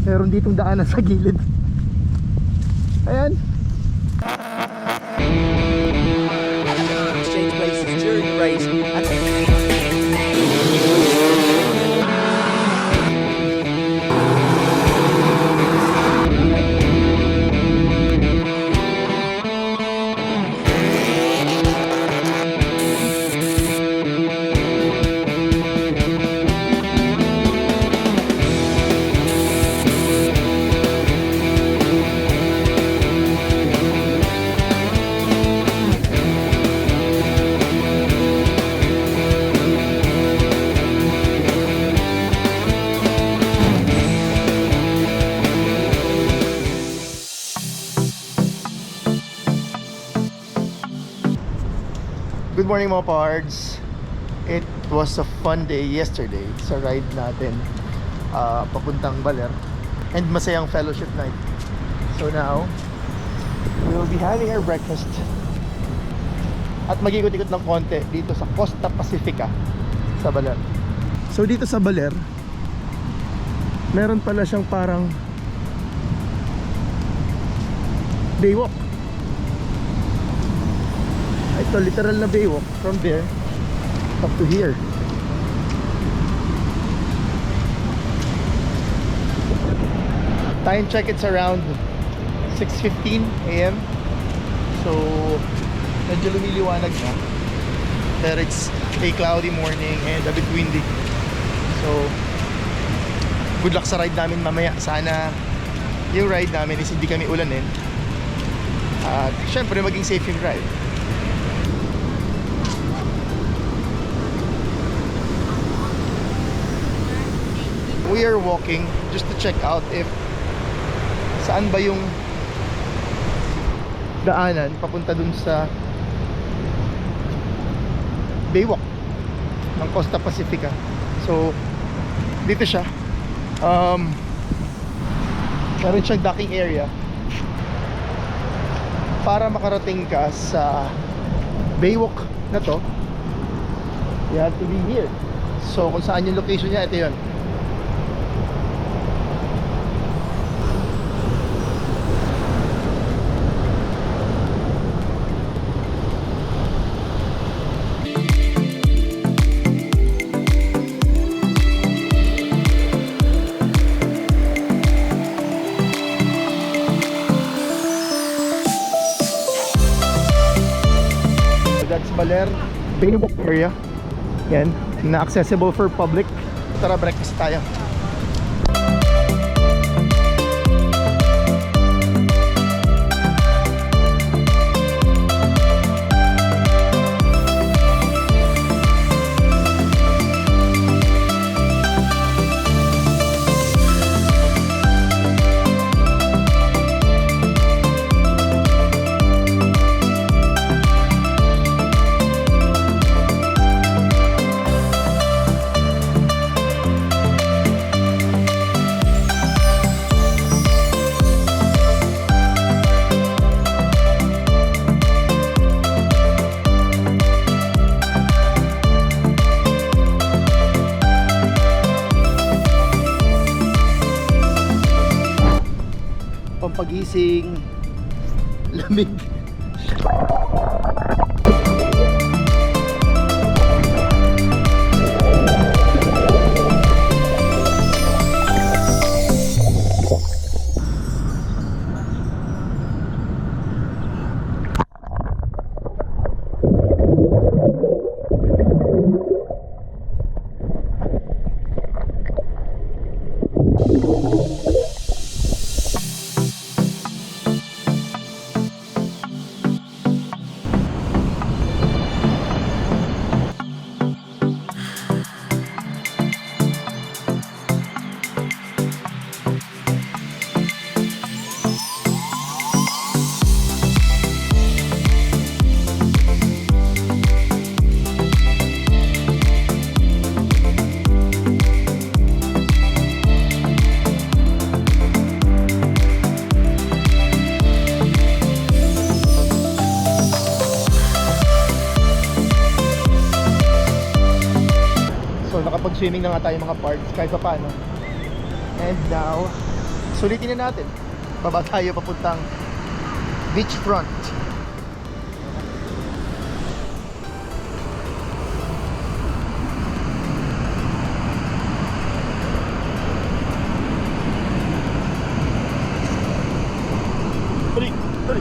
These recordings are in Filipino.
Meron ditong daanan sa gilid. Ayan. Exchange places during the race. Good morning mga pards. It was a fun day yesterday sa ride natin papuntang Baler, and masayang fellowship night. So now we will be having our breakfast at mag-ikot-ikot ng konti dito sa Costa Pacifica sa Baler. So dito sa Baler meron pala siyang parang baywalk. Ito literal na baywalk from there up to here. Time check, it's around 6:15 AM. So medyo lumiliwanag na, pero it's a cloudy morning and a bit windy. So good luck sa ride namin mamaya. Sana yung ride namin is hindi kami ulanin, at syempre maging safe yung ride. We are walking just to check out if saan ba yung daanan papunta dun sa baywalk ng Costa Pacifica. So dito siya, meron siyang docking area para makarating ka sa baywalk na to. You have to be here. So kung saan yung location niya, ito yun. That's Baler Baywalk area. Yan, na accessible for public. Tara, breakfast tayo. Pagising, lamig. Nakapag-swimming na nga tayo mga parts kahit pa paano. And now Sulitin na natin. Baba tayo papuntang beachfront. Tari, tari.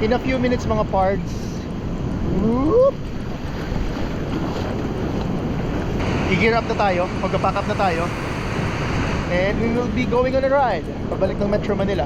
In a few minutes mga pards. Whoop! I-gear up na tayo, magpa-pack up na tayo. And we will be going on a ride pabalik ng Metro Manila.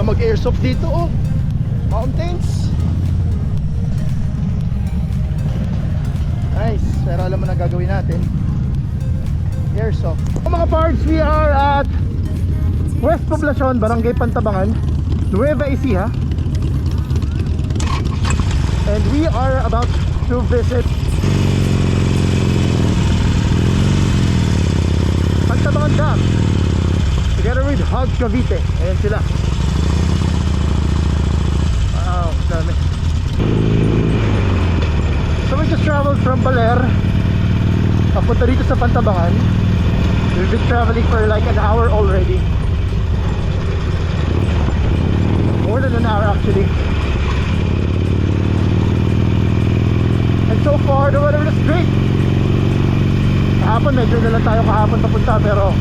mag-airsoft dito, oh. Mountains. Nice. Pero alam mo na gagawin natin. Airsoft. Mga parts, we are at West Poblacion, Barangay Pantabangan, Nueva Ecija. And we are about to visit Pantabangan Dam together with HOG Cavite. Ayan sila. Wow, dami. So we just traveled from Baler papunta dito sa Pantabangan. We've been traveling for like an hour already. More than an hour actually. And so far the weather is great. Kahapon medyo na lang tayo kahapon papunta, pero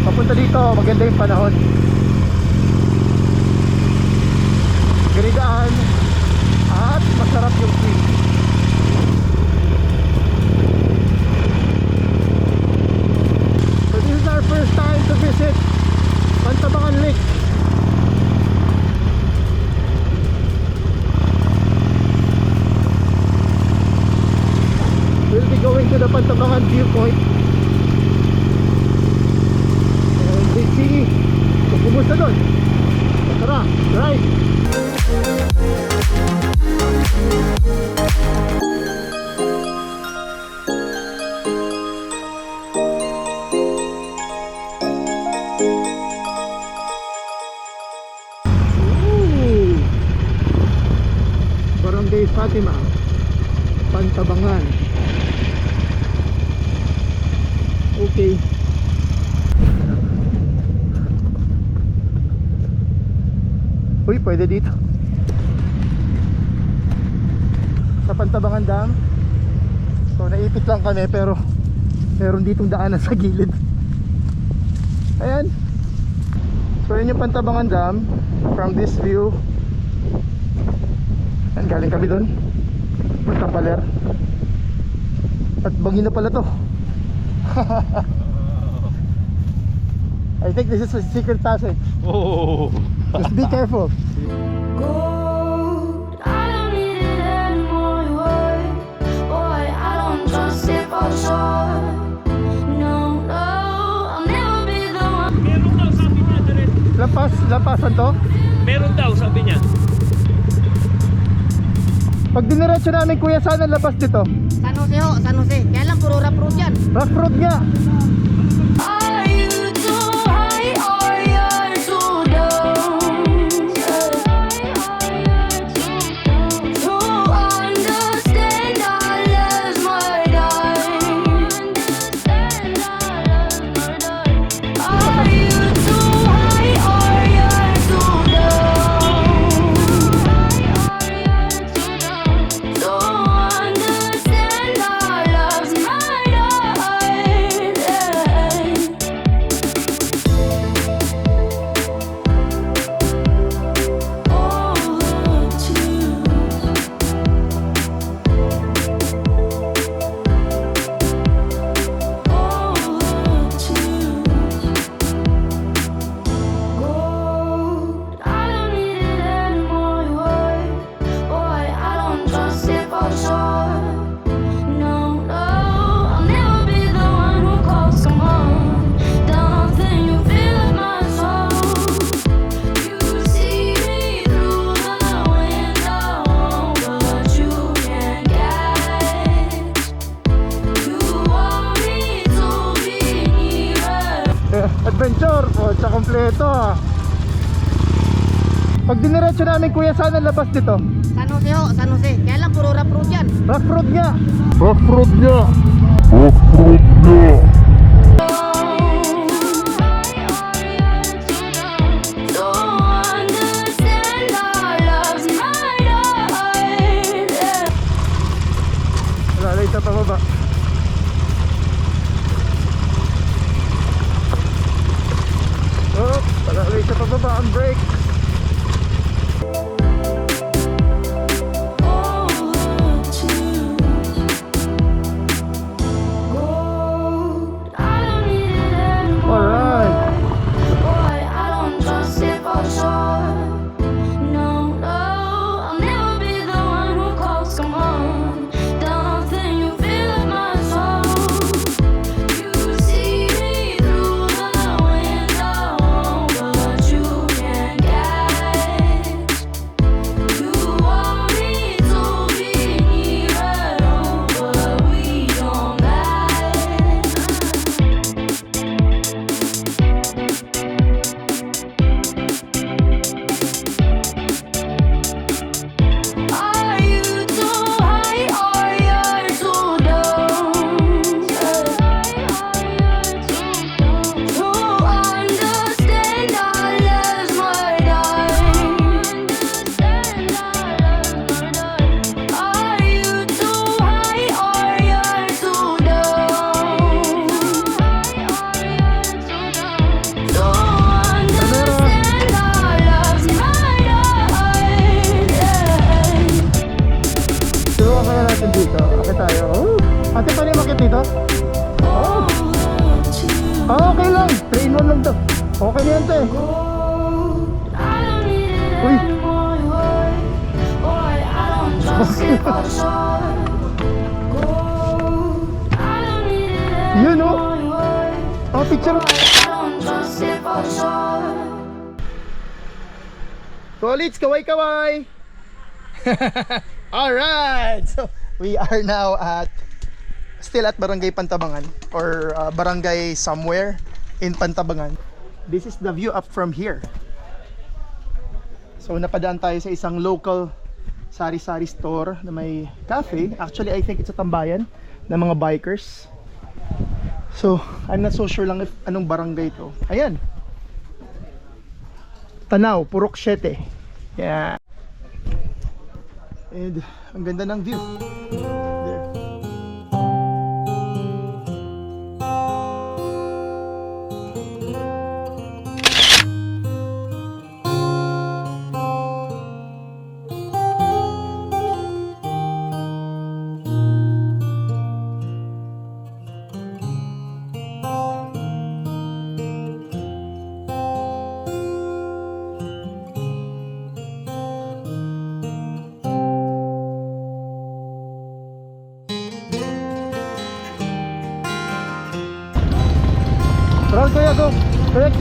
papunta dito maganda yung panahon. Garigaan at masarap yung swim. So this is our first time to visit Pantabangan Lake. We'll be going to the Pantabangan viewpoint and they see kung kumusta doon. Tara, drive! Ooh! Barangay Fatima, Pantabangan. Okay. Uy, pwede dito sa Pantabangan Dam. So naipit lang kami, pero meron ditong daanan sa gilid. Ayan. So yun yung Pantabangan Dam from this view. Ayan, galing kami doon puntang Baler. At bangin na pala to. I think this is a secret passage. Oh. Just be careful. Gold, I don't need it anymore. Boy, I don't trust it for sure. No, no, I'll never be the one. Meron daw, sabi niya direct. Lampasan to? Meron daw, sabi niya. Pag diniretso namin, kuya, saan ang labas dito? San Jose ho, San Jose. Kaya lang puro rough road yan. Rough road nga. Are you too high or you're too down? To understand our love's murder. Are you too high or you're too down? To understand our love's murder. Adventure po, sa kompleto ah. Pag diniretso namin, kuya, saan ang labas dito? San Jose ho, San Jose. Kaya lang puro rough road yan. Rough road nga. Rough road nga. Lalay sa pababa. Oh, lalay sa pababa ang brake. Come on, don't think you feel my soul. You Okay lang, 3 in 1 lang to. Okay na yan to eh. I don't need it Uy. anymore, boy. Boy, I don't trust it for sure. I don't need it Yun oh. anymore, boy. Oh, picture. I don't trust it for sure. Solits, kaway-kaway. Alright, so we are now still at Barangay Pantabangan or barangay somewhere in Pantabangan. This is the view up from here. So napadaan tayo sa isang local sari-sari store na may cafe. Actually, I think it's a tambayan ng mga bikers. So I'm not so sure lang if anong barangay to. Ayan, Tanaw, Purok 7. Yeah. And ang ganda ng view. There. Roll, kuya, go. Correct.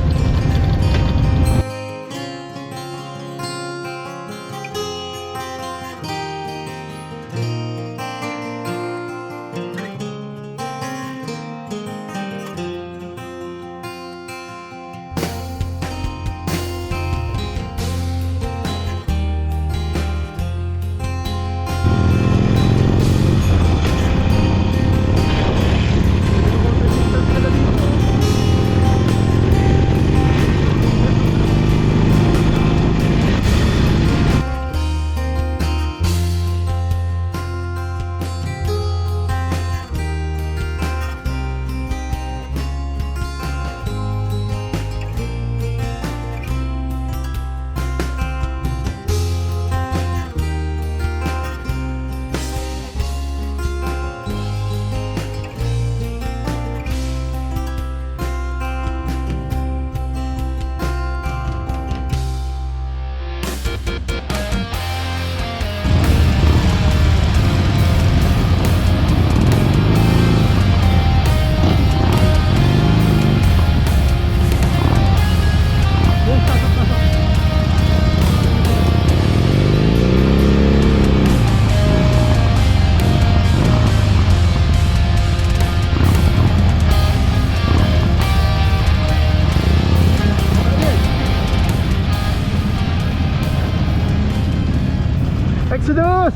Exodus!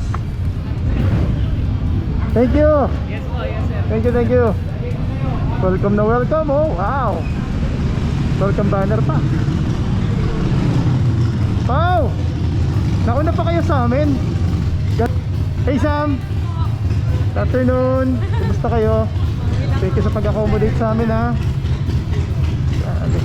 Thank you! Yes po, yes sir. Thank you. Welcome na welcome, oh, wow! Welcome banner pa. Wow! Nauna pa kayo sa amin. Hey Sam! Good afternoon! Kumusta kayo? Thank you sa pag-accommodate sa amin ha. Grabe.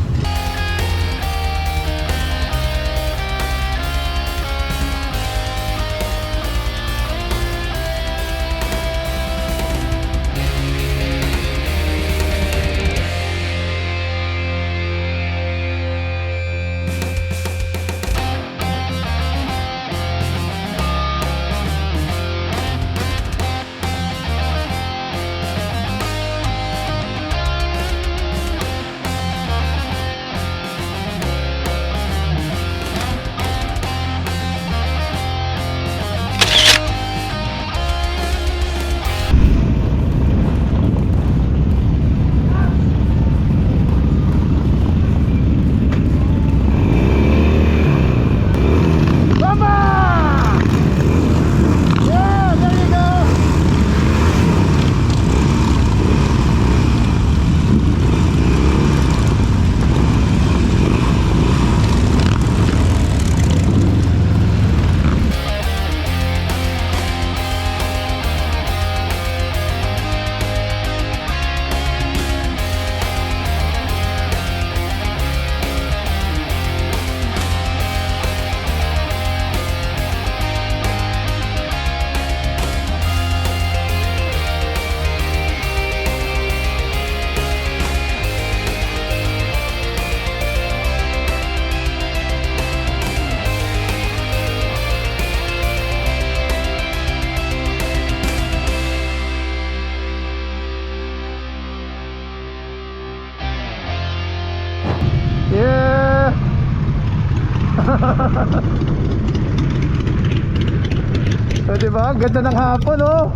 So, diba? Ganda ng hapon, oh.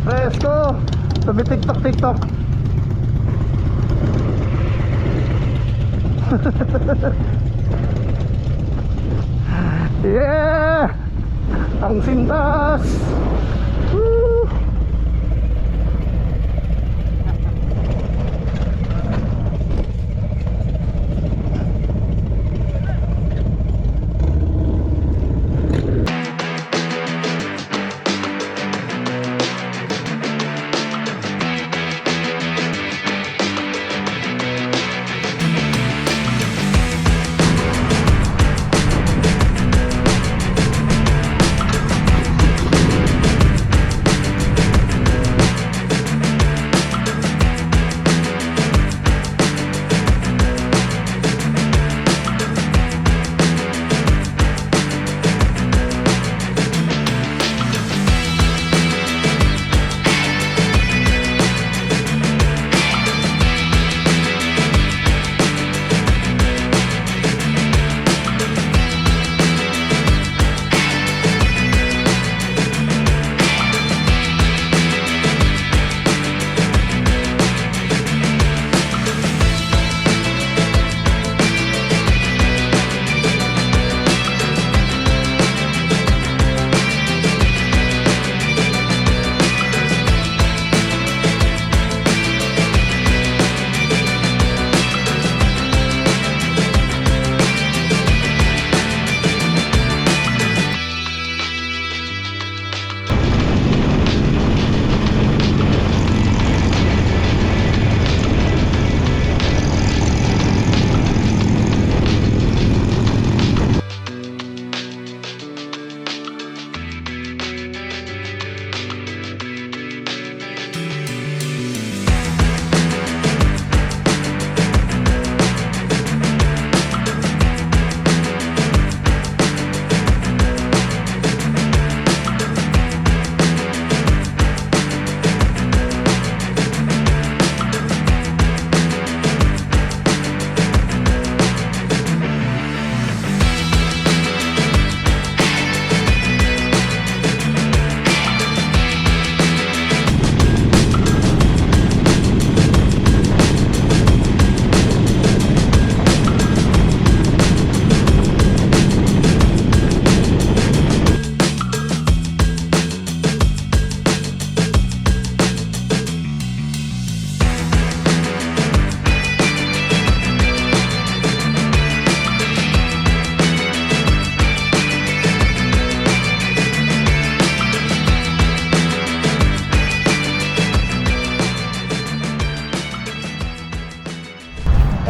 Presko. Sabi TikTok. Yeah! Ang sintas! Woo!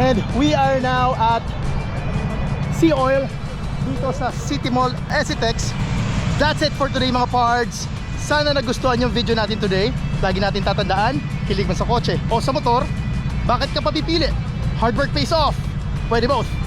And we are now at Sea Oil dito sa City Mall, Esitex. That's it for today mga pards. Sana nagustuhan yung video natin today. Lagi natin tatandaan, hilig man sa kotse o sa motor, bakit ka pa pipili? Hard work pays off. Pwede both.